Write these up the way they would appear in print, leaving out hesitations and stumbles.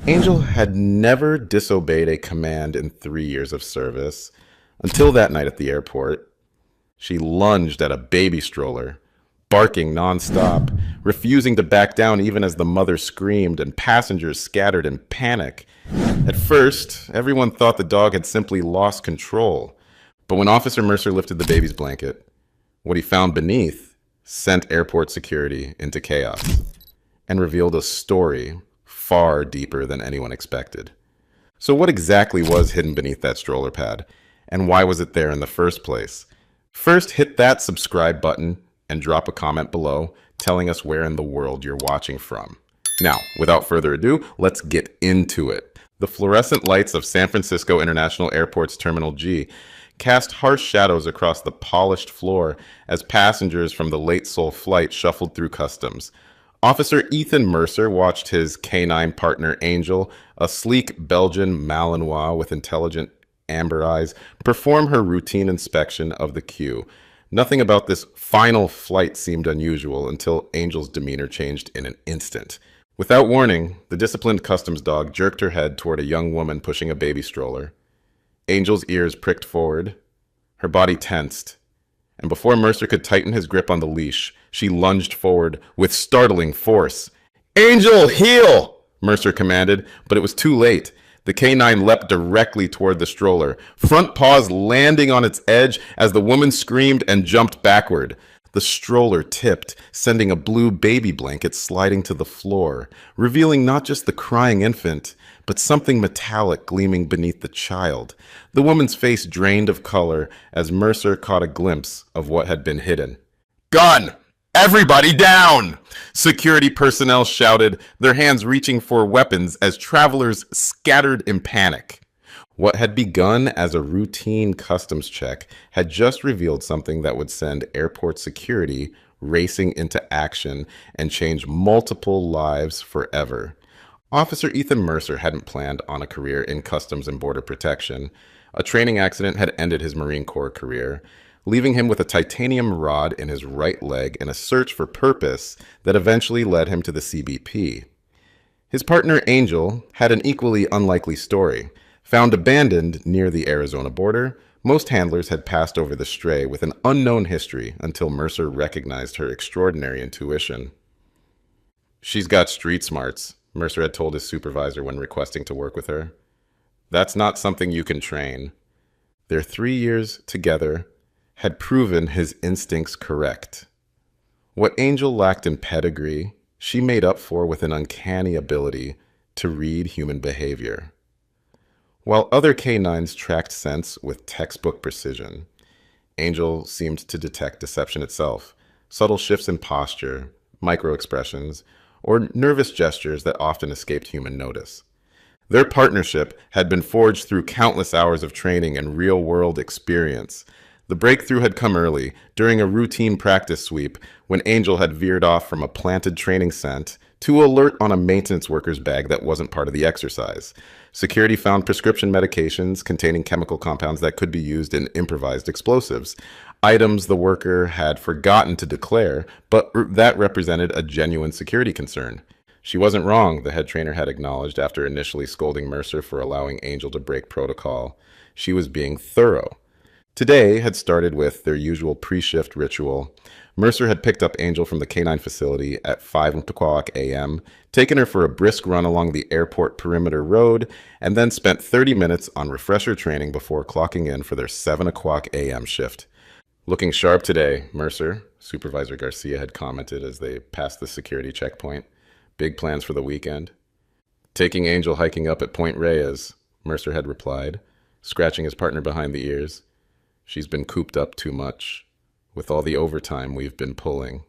Angel had never disobeyed a command in 3 years of service until that night at the airport. She lunged at a baby stroller, barking nonstop, refusing to back down even as the mother screamed and passengers scattered in panic. At first, everyone thought the dog had simply lost control, but when Officer Mercer lifted the baby's blanket, what he found beneath sent airport security into chaos and revealed a story far deeper than anyone expected. So, what exactly was hidden beneath that stroller pad, and why was it there in the first place? First, hit that subscribe button and drop a comment below telling us where in the world you're watching from. Now, without further ado, let's get into it. The fluorescent lights of San Francisco International Airport's Terminal G cast harsh shadows across the polished floor as passengers from the late Seoul flight shuffled through customs. Officer Ethan Mercer watched his canine partner Angel, a sleek Belgian Malinois with intelligent amber eyes, perform her routine inspection of the queue. Nothing about this final flight seemed unusual until Angel's demeanor changed in an instant. Without warning, the disciplined customs dog jerked her head toward a young woman pushing a baby stroller. Angel's ears pricked forward, her body tensed, and before Mercer could tighten his grip on the leash, she lunged forward with startling force. "Angel, heel!" Mercer commanded, but it was too late. The canine leapt directly toward the stroller, front paws landing on its edge as the woman screamed and jumped backward. The stroller tipped, sending a blue baby blanket sliding to the floor, revealing not just the crying infant, but something metallic gleaming beneath the child. The woman's face drained of color as Mercer caught a glimpse of what had been hidden. "Gun! Everybody down!" Security personnel shouted, their hands reaching for weapons as travelers scattered in panic. What had begun as a routine customs check had just revealed something that would send airport security racing into action and change multiple lives forever. Officer Ethan Mercer hadn't planned on a career in customs and border protection. A training accident had ended his Marine Corps career, leaving him with a titanium rod in his right leg in a search for purpose that eventually led him to the CBP. His partner Angel had an equally unlikely story. Found abandoned near the Arizona border, most handlers had passed over the stray with an unknown history until Mercer recognized her extraordinary intuition. "She's got street smarts," Mercer had told his supervisor when requesting to work with her. "That's not something you can train." Their 3 years together had proven his instincts correct. What Angel lacked in pedigree, she made up for with an uncanny ability to read human behavior. While other canines tracked scents with textbook precision, Angel seemed to detect deception itself, subtle shifts in posture, micro-expressions, or nervous gestures that often escaped human notice. Their partnership had been forged through countless hours of training and real-world experience. The breakthrough had come early, during a routine practice sweep, when Angel had veered off from a planted training scent to alert on a maintenance worker's bag that wasn't part of the exercise. Security found prescription medications containing chemical compounds that could be used in improvised explosives, items the worker had forgotten to declare, but that represented a genuine security concern. She wasn't wrong, the head trainer had acknowledged after initially scolding Mercer for allowing Angel to break protocol. She was being thorough. Today had started with their usual pre-shift ritual. Mercer had picked up Angel from the canine facility at 5 a.m., taken her for a brisk run along the airport perimeter road, and then spent 30 minutes on refresher training before clocking in for their 7 a.m. shift. "Looking sharp today, Mercer," Supervisor Garcia had commented as they passed the security checkpoint. "Big plans for the weekend?" "Taking Angel hiking up at Point Reyes," Mercer had replied, scratching his partner behind the ears. "She's been cooped up too much, with all the overtime we've been pulling."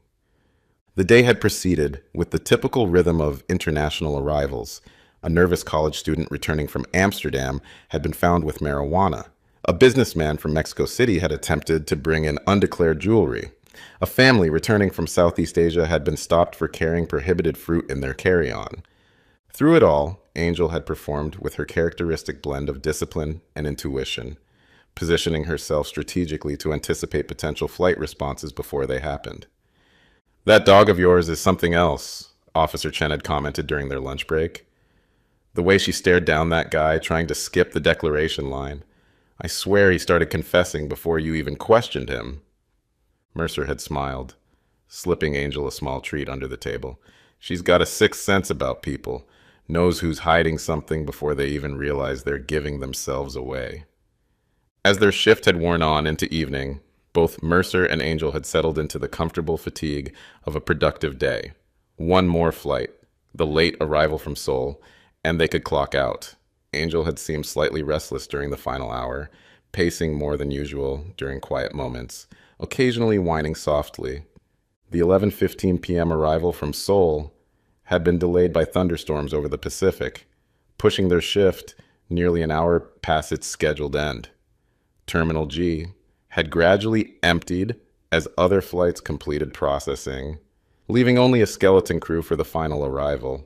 The day had proceeded with the typical rhythm of international arrivals. A nervous college student returning from Amsterdam had been found with marijuana. A businessman from Mexico City had attempted to bring in undeclared jewelry. A family returning from Southeast Asia had been stopped for carrying prohibited fruit in their carry-on. Through it all, Angel had performed with her characteristic blend of discipline and intuition, positioning herself strategically to anticipate potential flight responses before they happened. "That dog of yours is something else," Officer Chen had commented during their lunch break. The way she stared down that guy, trying to skip the declaration line. I swear he started confessing before you even questioned him. Mercer had smiled, slipping Angel a small treat under the table. She's got a sixth sense about people, knows who's hiding something before they even realize they're giving themselves away. As their shift had worn on into evening, both Mercer and Angel had settled into the comfortable fatigue of a productive day. One more flight, the late arrival from Seoul, and they could clock out. Angel had seemed slightly restless during the final hour, pacing more than usual during quiet moments, occasionally whining softly. The 11:15 p.m. arrival from Seoul had been delayed by thunderstorms over the Pacific, pushing their shift nearly an hour past its scheduled end. Terminal G had gradually emptied as other flights completed processing, leaving only a skeleton crew for the final arrival.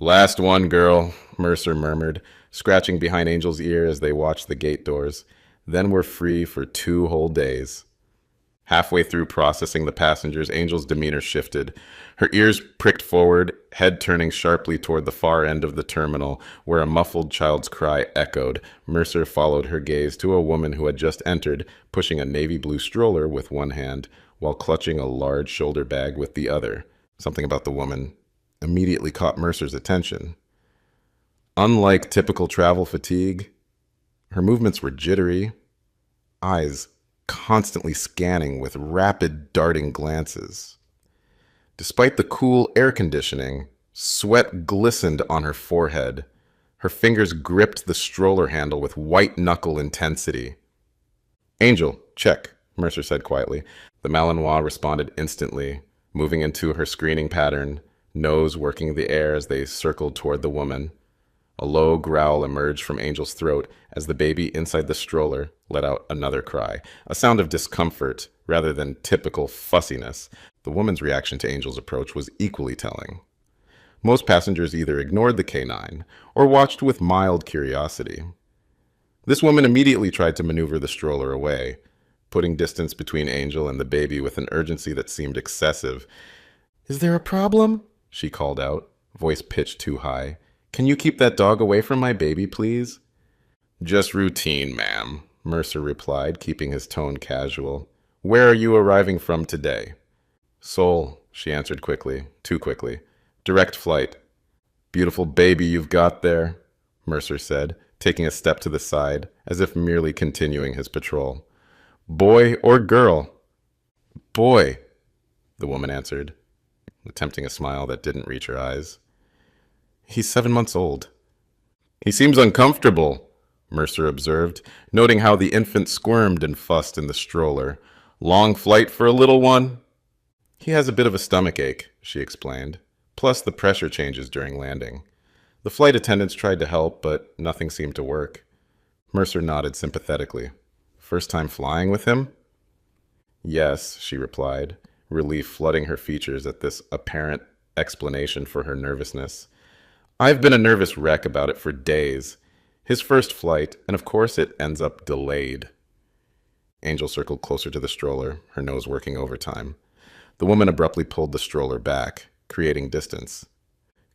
"Last one, girl," Mercer murmured, scratching behind Angel's ear as they watched the gate doors. "Then we're free for 2 whole days." Halfway through processing the passengers, Angel's demeanor shifted. Her ears pricked forward, head turning sharply toward the far end of the terminal, where a muffled child's cry echoed. Mercer followed her gaze to a woman who had just entered, pushing a navy blue stroller with one hand, while clutching a large shoulder bag with the other. Something about the woman immediately caught Mercer's attention. Unlike typical travel fatigue, her movements were jittery, eyes constantly scanning with rapid darting glances. Despite the cool air conditioning, sweat glistened on her forehead. Her fingers gripped the stroller handle with white-knuckle intensity. "Angel, check," Mercer said quietly. The Malinois responded instantly, moving into her screening pattern, nose working the air as they circled toward the woman. A low growl emerged from Angel's throat as the baby inside the stroller let out another cry, a sound of discomfort rather than typical fussiness. The woman's reaction to Angel's approach was equally telling. Most passengers either ignored the canine or watched with mild curiosity. This woman immediately tried to maneuver the stroller away, putting distance between Angel and the baby with an urgency that seemed excessive. "Is there a problem?" she called out, voice pitched too high. "Can you keep that dog away from my baby, please?" "Just routine, ma'am," Mercer replied, keeping his tone casual. "Where are you arriving from today?" "Seoul," she answered quickly, too quickly. "Direct flight." "Beautiful baby you've got there," Mercer said, taking a step to the side, as if merely continuing his patrol. "Boy or girl?" "Boy," the woman answered, attempting a smile that didn't reach her eyes. "He's 7 months old." "He seems uncomfortable," Mercer observed, noting how the infant squirmed and fussed in the stroller. "Long flight for a little one?" "He has a bit of a stomach ache," she explained, plus the pressure changes during landing. The flight attendants tried to help, but nothing seemed to work. Mercer nodded sympathetically. "First time flying with him?" "Yes," she replied, relief flooding her features at this apparent explanation for her nervousness. "I've been a nervous wreck about it for days. His first flight, and of course it ends up delayed." Angel circled closer to the stroller, her nose working overtime. The woman abruptly pulled the stroller back, creating distance.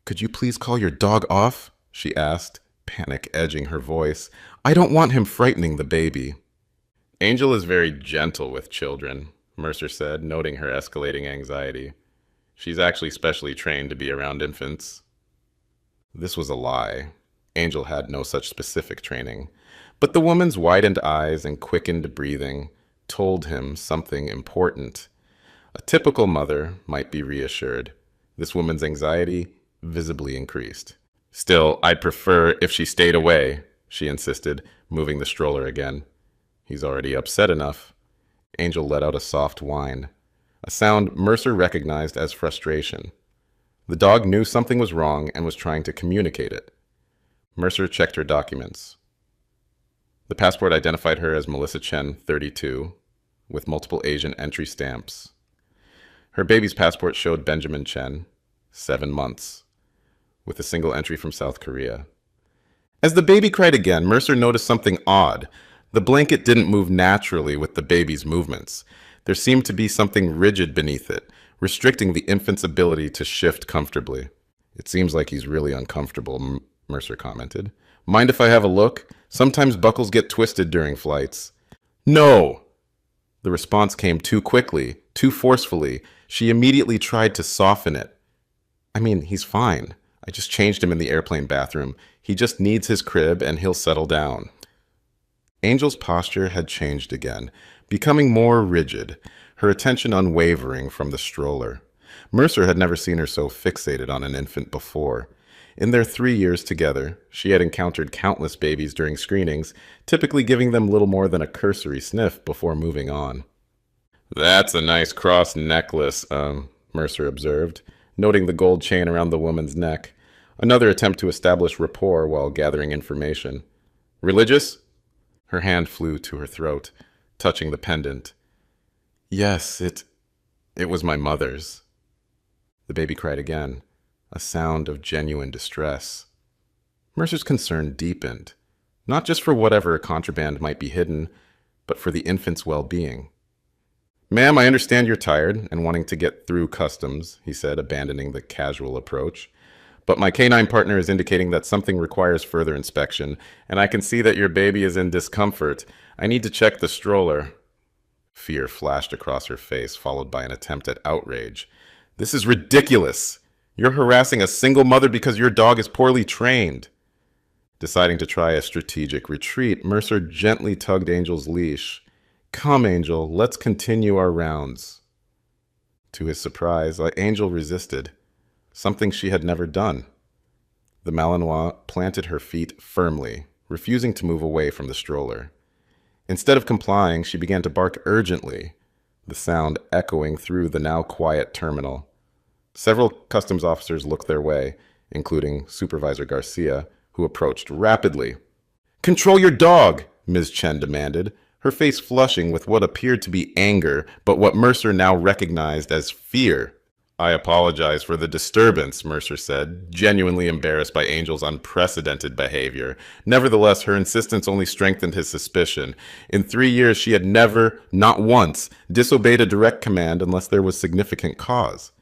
"Could you please call your dog off?" she asked, panic edging her voice. "I don't want him frightening the baby." "Angel is very gentle with children," Mercer said, noting her escalating anxiety. "She's actually specially trained to be around infants." This was a lie. Angel had no such specific training. But the woman's widened eyes and quickened breathing told him something important. A typical mother might be reassured. This woman's anxiety visibly increased. "Still, I'd prefer if she stayed away," she insisted, moving the stroller again. "He's already upset enough." Angel let out a soft whine, a sound Mercer recognized as frustration. The dog knew something was wrong and was trying to communicate it. Mercer checked her documents. The passport identified her as Melissa Chen, 32, with multiple Asian entry stamps. Her baby's passport showed Benjamin Chen, 7 months, with a single entry from South Korea. As the baby cried again, Mercer noticed something odd. The blanket didn't move naturally with the baby's movements. There seemed to be something rigid beneath it, restricting the infant's ability to shift comfortably. "It seems like he's really uncomfortable," Mercer commented. Mind if I have a look? Sometimes buckles get twisted during flights. No! The response came too quickly, too forcefully. She immediately tried to soften it. I mean, he's fine. I just changed him in the airplane bathroom. He just needs his crib and he'll settle down. Angel's posture had changed again, becoming more rigid, her attention unwavering from the stroller. Mercer had never seen her so fixated on an infant before. In their 3 years together, she had encountered countless babies during screenings, typically giving them little more than a cursory sniff before moving on. That's a nice cross necklace, Mercer observed, noting the gold chain around the woman's neck. Another attempt to establish rapport while gathering information. Religious? Her hand flew to her throat, touching the pendant. Yes, it was my mother's. The baby cried again, a sound of genuine distress. Mercer's concern deepened, not just for whatever contraband might be hidden, but for the infant's well-being. Ma'am, I understand you're tired and wanting to get through customs, he said, abandoning the casual approach. But my canine partner is indicating that something requires further inspection, and I can see that your baby is in discomfort. I need to check the stroller. Fear flashed across her face, followed by an attempt at outrage. This is ridiculous! You're harassing a single mother because your dog is poorly trained. Deciding to try a strategic retreat, Mercer gently tugged Angel's leash. Come, Angel, let's continue our rounds. To his surprise, Angel resisted, something she had never done. The Malinois planted her feet firmly, refusing to move away from the stroller. Instead of complying, she began to bark urgently, the sound echoing through the now quiet terminal. Several customs officers looked their way, including Supervisor Garcia, who approached rapidly. Control your dog, Ms. Chen demanded, her face flushing with what appeared to be anger, but what Mercer now recognized as fear. I apologize for the disturbance, Mercer said, genuinely embarrassed by Angel's unprecedented behavior. Nevertheless, her insistence only strengthened his suspicion. In 3 years, she had never, not once, disobeyed a direct command unless there was significant cause.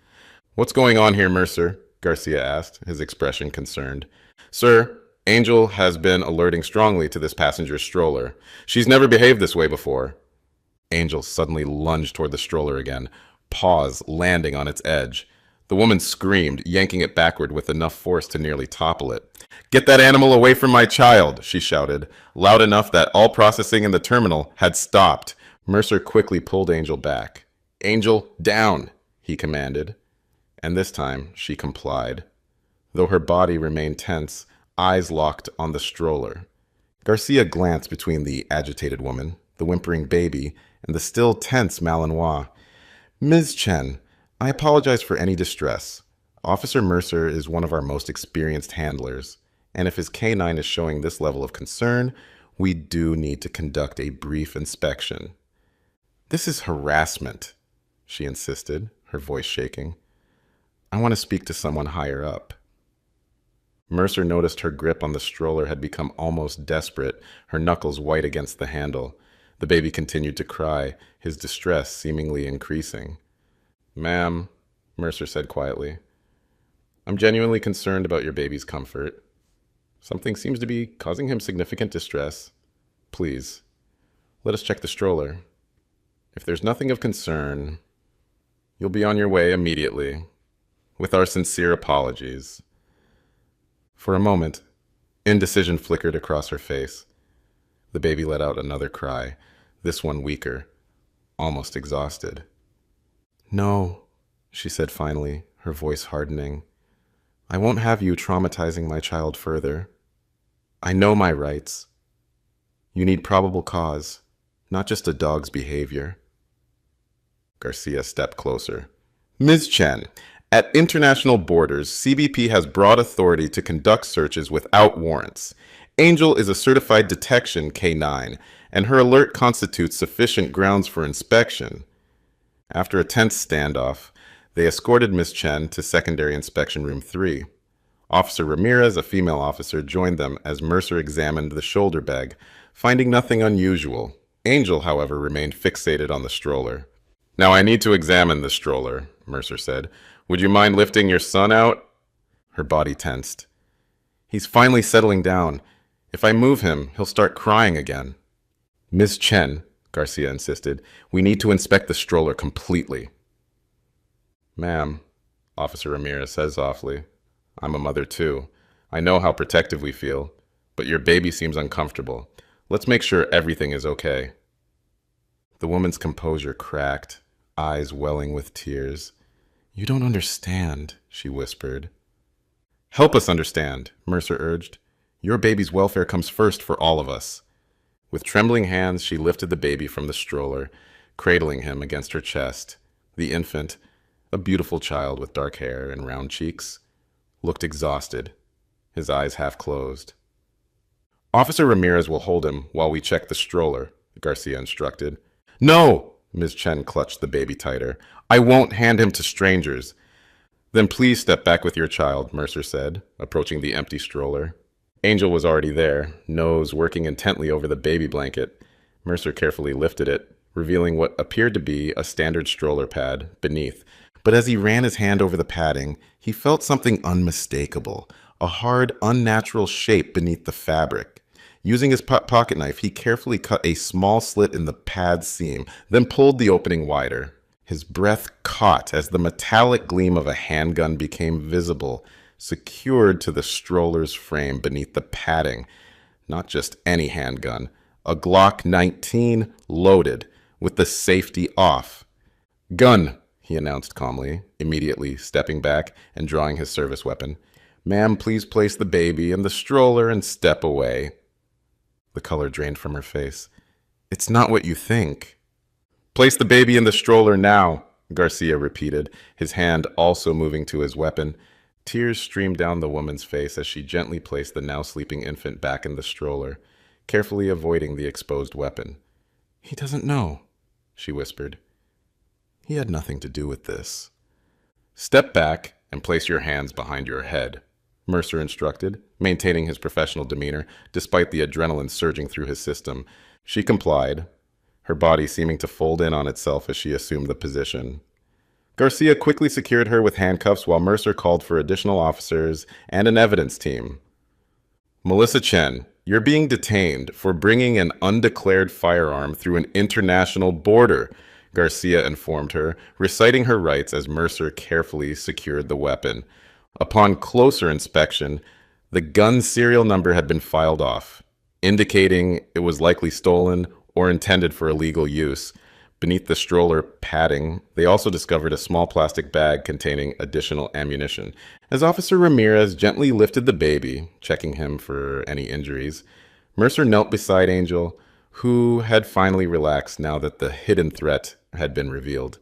What's going on here, Mercer? Garcia asked, his expression concerned. Sir, Angel has been alerting strongly to this passenger stroller. She's never behaved this way before. Angel suddenly lunged toward the stroller again, paws landing on its edge. The woman screamed, yanking it backward with enough force to nearly topple it. Get that animal away from my child, she shouted, loud enough that all processing in the terminal had stopped. Mercer quickly pulled Angel back. Angel, down, he commanded. And this time, she complied. Though her body remained tense, eyes locked on the stroller. Garcia glanced between the agitated woman, the whimpering baby, and the still tense Malinois. Ms. Chen, I apologize for any distress. Officer Mercer is one of our most experienced handlers, and if his canine is showing this level of concern, we do need to conduct a brief inspection. This is harassment, she insisted, her voice shaking. I want to speak to someone higher up. Mercer noticed her grip on the stroller had become almost desperate, her knuckles white against the handle. The baby continued to cry, his distress seemingly increasing. Ma'am, Mercer said quietly, I'm genuinely concerned about your baby's comfort. Something seems to be causing him significant distress. Please, let us check the stroller. If there's nothing of concern, you'll be on your way immediately, with our sincere apologies. For a moment, indecision flickered across her face. The baby let out another cry, this one weaker, almost exhausted. No, she said finally, her voice hardening. I won't have you traumatizing my child further. I know my rights. You need probable cause, not just a dog's behavior. Garcia stepped closer. Ms. Chen, at international borders, CBP has broad authority to conduct searches without warrants. Angel is a certified detection K9, and her alert constitutes sufficient grounds for inspection. After a tense standoff, they escorted Ms. Chen to secondary inspection room 3. Officer Ramirez, a female officer, joined them as Mercer examined the shoulder bag, finding nothing unusual. Angel, however, remained fixated on the stroller. Now I need to examine the stroller, Mercer said. Would you mind lifting your son out? Her body tensed. He's finally settling down. If I move him, he'll start crying again. Ms. Chen, Garcia insisted, we need to inspect the stroller completely. Ma'am, Officer Ramirez says softly, I'm a mother too. I know how protective we feel, but your baby seems uncomfortable. Let's make sure everything is okay. The woman's composure cracked, eyes welling with tears. You don't understand, she whispered. Help us understand, Mercer urged. Your baby's welfare comes first for all of us. With trembling hands, she lifted the baby from the stroller, cradling him against her chest. The infant, a beautiful child with dark hair and round cheeks, looked exhausted, his eyes half closed. Officer Ramirez will hold him while we check the stroller, Garcia instructed. No! Ms. Chen clutched the baby tighter. I won't hand him to strangers. Then please step back with your child, Mercer said, approaching the empty stroller. Angel was already there, nose working intently over the baby blanket. Mercer carefully lifted it, revealing what appeared to be a standard stroller pad beneath. But as he ran his hand over the padding, he felt something unmistakable, a hard, unnatural shape beneath the fabric. Using his pocket knife, he carefully cut a small slit in the pad seam, then pulled the opening wider. His breath caught as the metallic gleam of a handgun became visible, secured to the stroller's frame beneath the padding. Not just any handgun, a Glock 19 loaded, with the safety off. Gun, he announced calmly, immediately stepping back and drawing his service weapon. Ma'am, please place the baby in the stroller and step away. The color drained from her face. It's not what you think. Place the baby in the stroller now, Garcia repeated, his hand also moving to his weapon. Tears streamed down the woman's face as she gently placed the now sleeping infant back in the stroller, carefully avoiding the exposed weapon. He doesn't know, she whispered. He had nothing to do with this. Step back and place your hands behind your head, Mercer instructed, maintaining his professional demeanor despite the adrenaline surging through his system. She complied, her body seeming to fold in on itself as she assumed the position. Garcia quickly secured her with handcuffs while Mercer called for additional officers and an evidence team. Melissa Chen, you're being detained for bringing an undeclared firearm through an international border, Garcia informed her, reciting her rights as Mercer carefully secured the weapon. Upon closer inspection, the gun's serial number had been filed off, indicating it was likely stolen or intended for illegal use. Beneath the stroller padding, they also discovered a small plastic bag containing additional ammunition. As Officer Ramirez gently lifted the baby, checking him for any injuries, Mercer knelt beside Angel, who had finally relaxed now that the hidden threat had been revealed.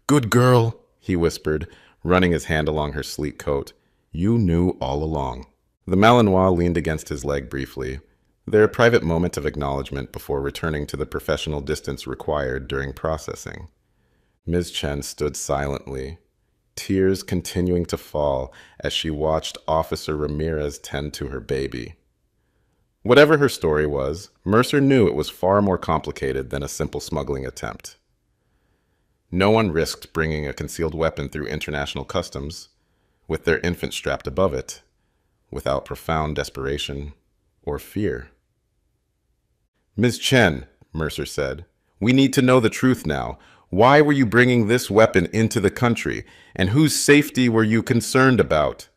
Good girl, he whispered, running his hand along her sleek coat. You knew all along. The Malinois leaned against his leg briefly, their private moment of acknowledgement before returning to the professional distance required during processing. Ms. Chen stood silently, tears continuing to fall as she watched Officer Ramirez tend to her baby. Whatever her story was, Mercer knew it was far more complicated than a simple smuggling attempt. No one risked bringing a concealed weapon through international customs, with their infant strapped above it, without profound desperation or fear. Ms. Chen, Mercer said, we need to know the truth now. Why were you bringing this weapon into the country, and whose safety were you concerned about?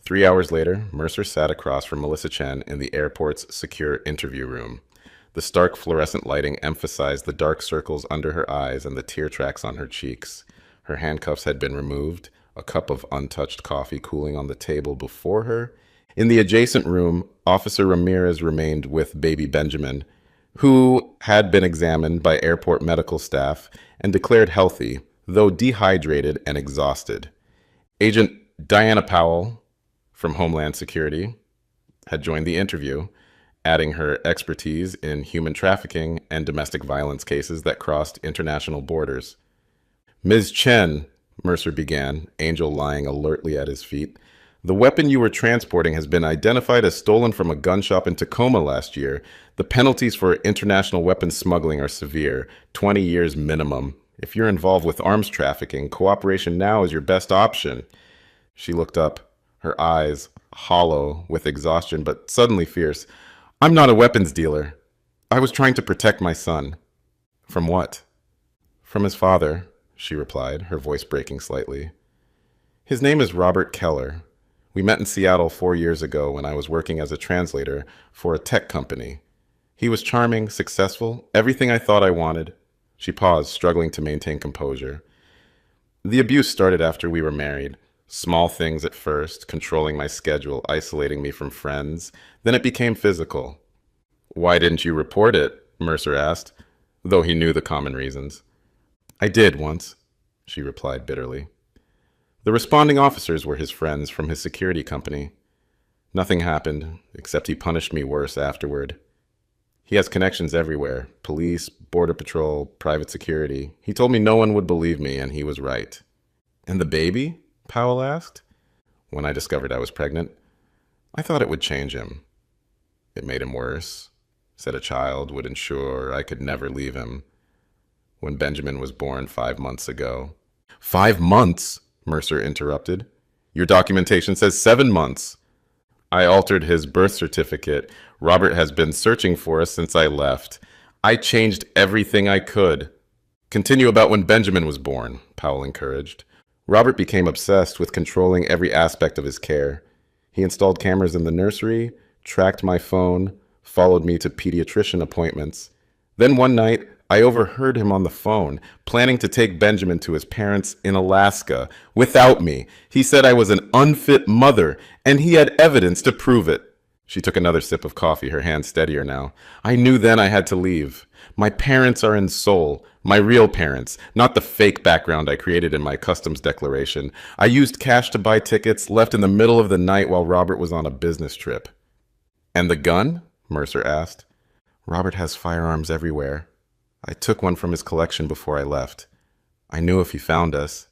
3 hours later, Mercer sat across from Melissa Chen in the airport's secure interview room. The stark fluorescent lighting emphasized the dark circles under her eyes and the tear tracks on her cheeks. Her handcuffs had been removed, a cup of untouched coffee cooling on the table before her. In the adjacent room, Officer Ramirez remained with baby Benjamin, who had been examined by airport medical staff and declared healthy, though dehydrated and exhausted. Agent Diana Powell from Homeland Security had joined the interview, adding her expertise in human trafficking and domestic violence cases that crossed international borders. Ms. Chen, Mercer began, Angel lying alertly at his feet, the weapon you were transporting has been identified as stolen from a gun shop in Tacoma last year. The penalties for international weapons smuggling are severe, 20 years minimum. If you're involved with arms trafficking, cooperation now is your best option. She looked up, her eyes hollow with exhaustion, but suddenly fierce. I'm not a weapons dealer. I was trying to protect my son. From what? From his father, she replied, her voice breaking slightly. His name is Robert Keller. We met in Seattle 4 years ago when I was working as a translator for a tech company. He was charming, successful, everything I thought I wanted. She paused, struggling to maintain composure. The abuse started after we were married. Small things at first, controlling my schedule, isolating me from friends. Then it became physical. Why didn't you report it? Mercer asked, though he knew the common reasons. I did once, she replied bitterly. The responding officers were his friends from his security company. Nothing happened, except he punished me worse afterward. He has connections everywhere, police, border patrol, private security. He told me no one would believe me, and he was right. And the baby? Powell asked. When I discovered I was pregnant, I thought it would change him. It made him worse. Said a child would ensure I could never leave him. When Benjamin was born 5 months ago. 5 months? Mercer interrupted. Your documentation says 7 months. I altered his birth certificate. Robert has been searching for us since I left. I changed everything I could. Continue about when Benjamin was born, Powell encouraged. Robert became obsessed with controlling every aspect of his care. He installed cameras in the nursery, tracked my phone, followed me to pediatrician appointments. Then one night, I overheard him on the phone, planning to take Benjamin to his parents in Alaska without me. He said I was an unfit mother, and he had evidence to prove it. She took another sip of coffee, her hand steadier now. I knew then I had to leave. My parents are in Seoul, my real parents, not the fake background I created in my customs declaration. I used cash to buy tickets, left in the middle of the night while Robert was on a business trip. And the gun? Mercer asked. Robert has firearms everywhere. I took one from his collection before I left. I knew if he found us.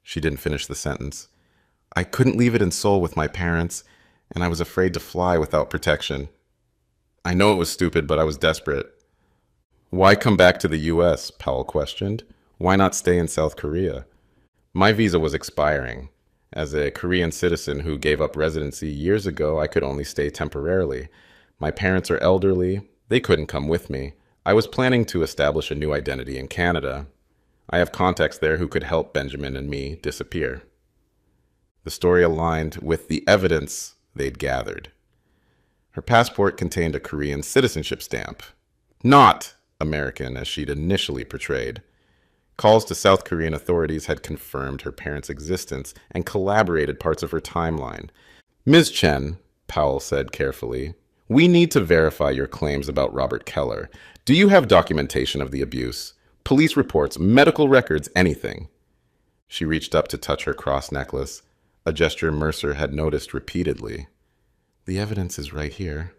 She didn't finish the sentence. I couldn't leave it in Seoul with my parents, and I was afraid to fly without protection. I know it was stupid, but I was desperate. Why come back to the U.S.? Powell questioned. Why not stay in South Korea? My visa was expiring. As a Korean citizen who gave up residency years ago, I could only stay temporarily. My parents are elderly. They couldn't come with me. I was planning to establish a new identity in Canada. I have contacts there who could help Benjamin and me disappear. The story aligned with the evidence they'd gathered. Her passport contained a Korean citizenship stamp, not American as she'd initially portrayed. Calls to South Korean authorities had confirmed her parents' existence and collaborated parts of her timeline. Ms. Chen, Powell said carefully, we need to verify your claims about Robert Keller. Do you have documentation of the abuse? Police reports, medical records, anything? She reached up to touch her cross necklace, a gesture Mercer had noticed repeatedly. The evidence is right here,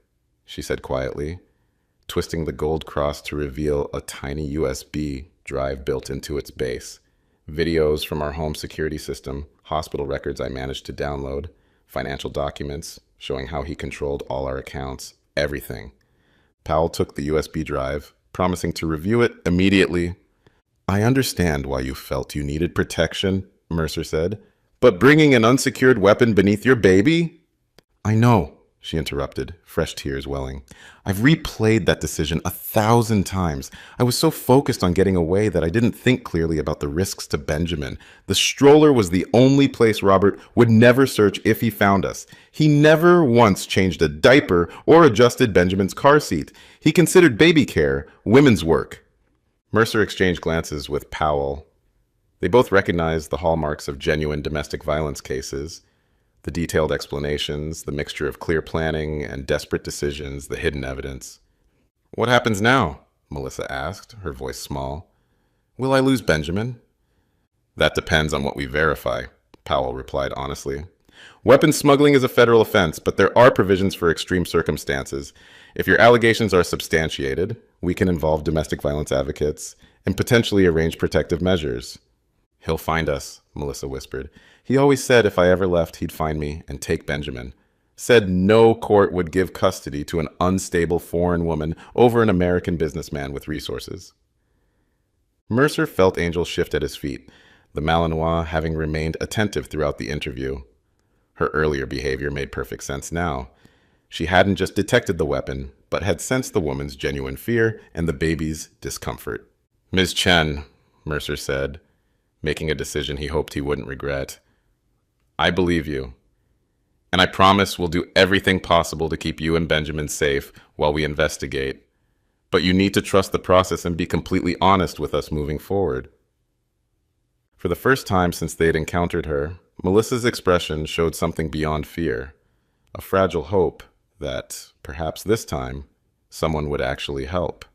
she said quietly, twisting the gold cross to reveal a tiny USB drive built into its base. Videos from our home security system, hospital records I managed to download, financial documents showing how he controlled all our accounts, everything. Powell took the USB drive, promising to review it immediately. I understand why you felt you needed protection, Mercer said, but bringing an unsecured weapon beneath your baby? I know, she interrupted, fresh tears welling. I've replayed that decision 1,000 times. I was so focused on getting away that I didn't think clearly about the risks to Benjamin. The stroller was the only place Robert would never search if he found us. He never once changed a diaper or adjusted Benjamin's car seat. He considered baby care women's work. Mercer exchanged glances with Powell. They both recognized the hallmarks of genuine domestic violence cases. The detailed explanations, the mixture of clear planning and desperate decisions, the hidden evidence. What happens now? Melissa asked, her voice small. Will I lose Benjamin? That depends on what we verify, Powell replied honestly. Weapons smuggling is a federal offense, but there are provisions for extreme circumstances. If your allegations are substantiated, we can involve domestic violence advocates and potentially arrange protective measures. He'll find us, Melissa whispered. He always said if I ever left, he'd find me and take Benjamin. Said no court would give custody to an unstable foreign woman over an American businessman with resources. Mercer felt Angel shift at his feet, the Malinois having remained attentive throughout the interview. Her earlier behavior made perfect sense now. She hadn't just detected the weapon, but had sensed the woman's genuine fear and the baby's discomfort. "Ms. Chen," Mercer said, making a decision he hoped he wouldn't regret, "I believe you, and I promise we'll do everything possible to keep you and Benjamin safe while we investigate. But you need to trust the process and be completely honest with us moving forward." For the first time since they'd encountered her, Melissa's expression showed something beyond fear, a fragile hope that, perhaps this time, someone would actually help.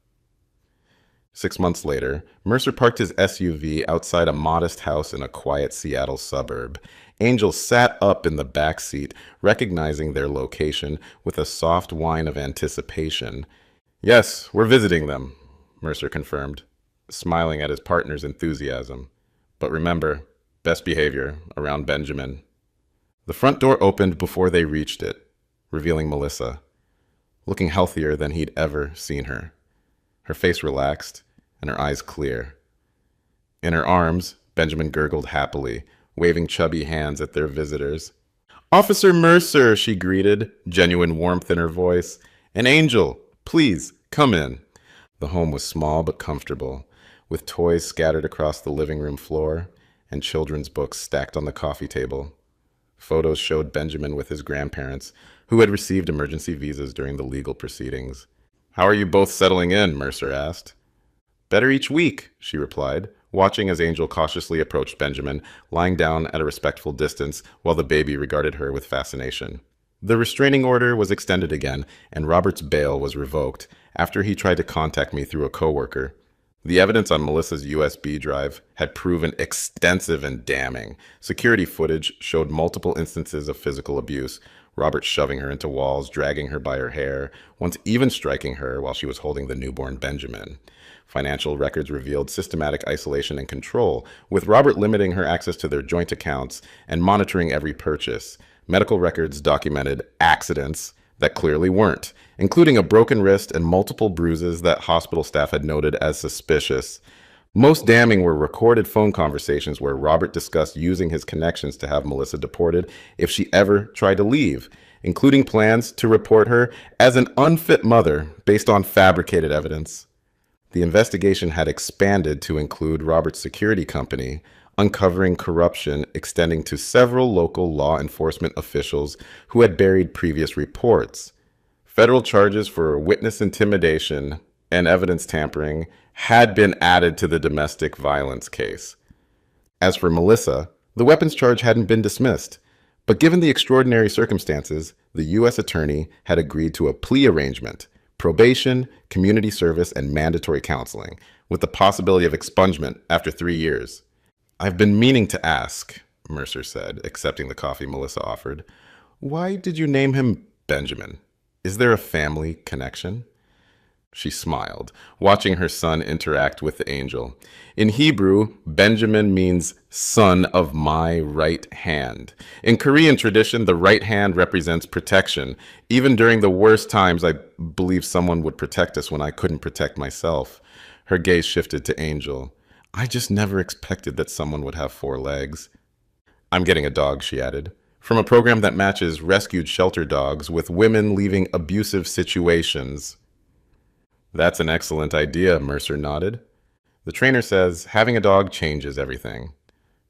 6 months later, Mercer parked his SUV outside a modest house in a quiet Seattle suburb. Angel sat up in the back seat, recognizing their location with a soft whine of anticipation. "Yes, we're visiting them," Mercer confirmed, smiling at his partner's enthusiasm. "But remember, best behavior around Benjamin." The front door opened before they reached it, revealing Melissa, looking healthier than he'd ever seen her. Her face relaxed, and her eyes clear. In her arms, Benjamin gurgled happily, waving chubby hands at their visitors. "Officer Mercer," she greeted, genuine warmth in her voice. "And Angel, please, come in." The home was small but comfortable, with toys scattered across the living room floor and children's books stacked on the coffee table. Photos showed Benjamin with his grandparents, who had received emergency visas during the legal proceedings. "How are you both settling in?" Mercer asked. "Better each week," she replied, watching as Angel cautiously approached Benjamin, lying down at a respectful distance while the baby regarded her with fascination. The restraining order was extended again, and Robert's bail was revoked after he tried to contact me through a coworker. The evidence on Melissa's USB drive had proven extensive and damning. Security footage showed multiple instances of physical abuse, Robert shoving her into walls, dragging her by her hair, once even striking her while she was holding the newborn Benjamin. Financial records revealed systematic isolation and control, with Robert limiting her access to their joint accounts and monitoring every purchase. Medical records documented accidents that clearly weren't, including a broken wrist and multiple bruises that hospital staff had noted as suspicious. Most damning were recorded phone conversations where Robert discussed using his connections to have Melissa deported if she ever tried to leave, including plans to report her as an unfit mother based on fabricated evidence. The investigation had expanded to include Robert's security company, uncovering corruption extending to several local law enforcement officials who had buried previous reports. Federal charges for witness intimidation and evidence tampering had been added to the domestic violence case. As for Melissa, the weapons charge hadn't been dismissed, but given the extraordinary circumstances, the U.S. attorney had agreed to a plea arrangement: probation, community service, and mandatory counseling, with the possibility of expungement after 3 years. "I've been meaning to ask," Mercer said, accepting the coffee Melissa offered. "Why did you name him Benjamin? Is there a family connection?" She smiled, watching her son interact with the angel. In Hebrew, Benjamin means "son of my right hand." In Korean tradition, the right hand represents protection. Even during the worst times, I believed someone would protect us when I couldn't protect myself. Her gaze shifted to Angel. "I just never expected that someone would have 4 legs." "I'm getting a dog," she added, "from a program that matches rescued shelter dogs with women leaving abusive situations." "That's an excellent idea," Mercer nodded. "The trainer says having a dog changes everything.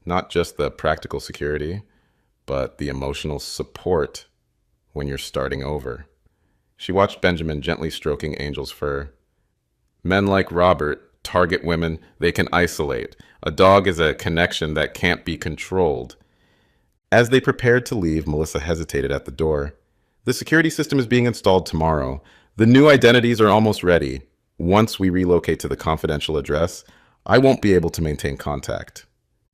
Not just the practical security, but the emotional support when you're starting over." She watched Benjamin gently stroking Angel's fur. "Men like Robert target women they can isolate. A dog is a connection that can't be controlled." As they prepared to leave, Melissa hesitated at the door. "The security system is being installed tomorrow. The new identities are almost ready. Once we relocate to the confidential address, I won't be able to maintain contact."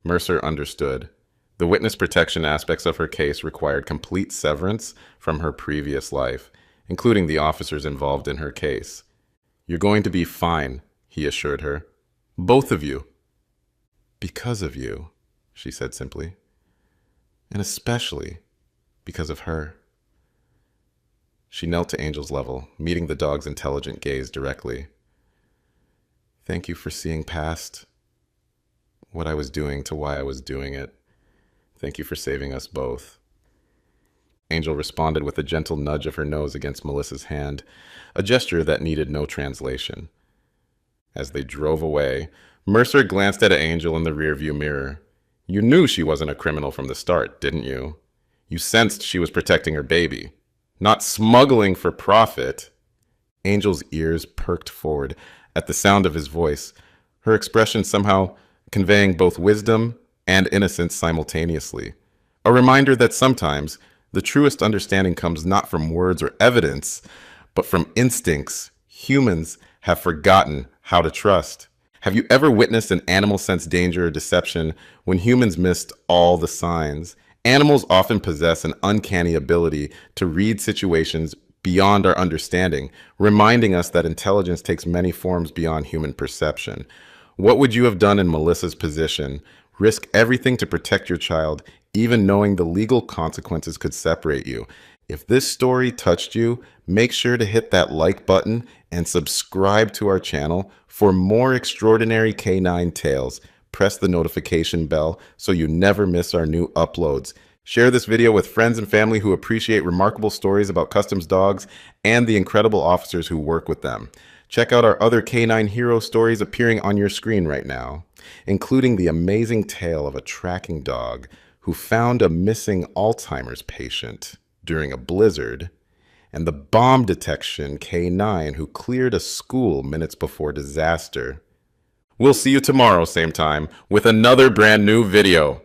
Mercer understood. The witness protection aspects of her case required complete severance from her previous life, including the officers involved in her case. "You're going to be fine," he assured her. "Both of you." "Because of you," she said simply. "And especially because of her." She knelt to Angel's level, meeting the dog's intelligent gaze directly. "Thank you for seeing past what I was doing to why I was doing it. Thank you for saving us both." Angel responded with a gentle nudge of her nose against Melissa's hand, a gesture that needed no translation. As they drove away, Mercer glanced at Angel in the rearview mirror. You knew she wasn't a criminal from the start, didn't you? You sensed she was protecting her baby, not smuggling for profit. Angel's ears perked forward at the sound of his voice, her expression somehow conveying both wisdom and innocence simultaneously. A reminder that sometimes the truest understanding comes not from words or evidence, but from instincts humans have forgotten how to trust. Have you ever witnessed an animal sense danger or deception when humans missed all the signs? Animals often possess an uncanny ability to read situations beyond our understanding, reminding us that intelligence takes many forms beyond human perception. What would you have done in Melissa's position? Risk everything to protect your child, even knowing the legal consequences could separate you. If this story touched you, make sure to hit that like button and subscribe to our channel for more extraordinary canine tales. Press the notification bell so you never miss our new uploads. Share this video with friends and family who appreciate remarkable stories about customs dogs and the incredible officers who work with them. Check out our other canine hero stories appearing on your screen right now, including the amazing tale of a tracking dog who found a missing Alzheimer's patient during a blizzard, and the bomb detection K9 who cleared a school minutes before disaster. We'll see you tomorrow, same time, with another brand new video.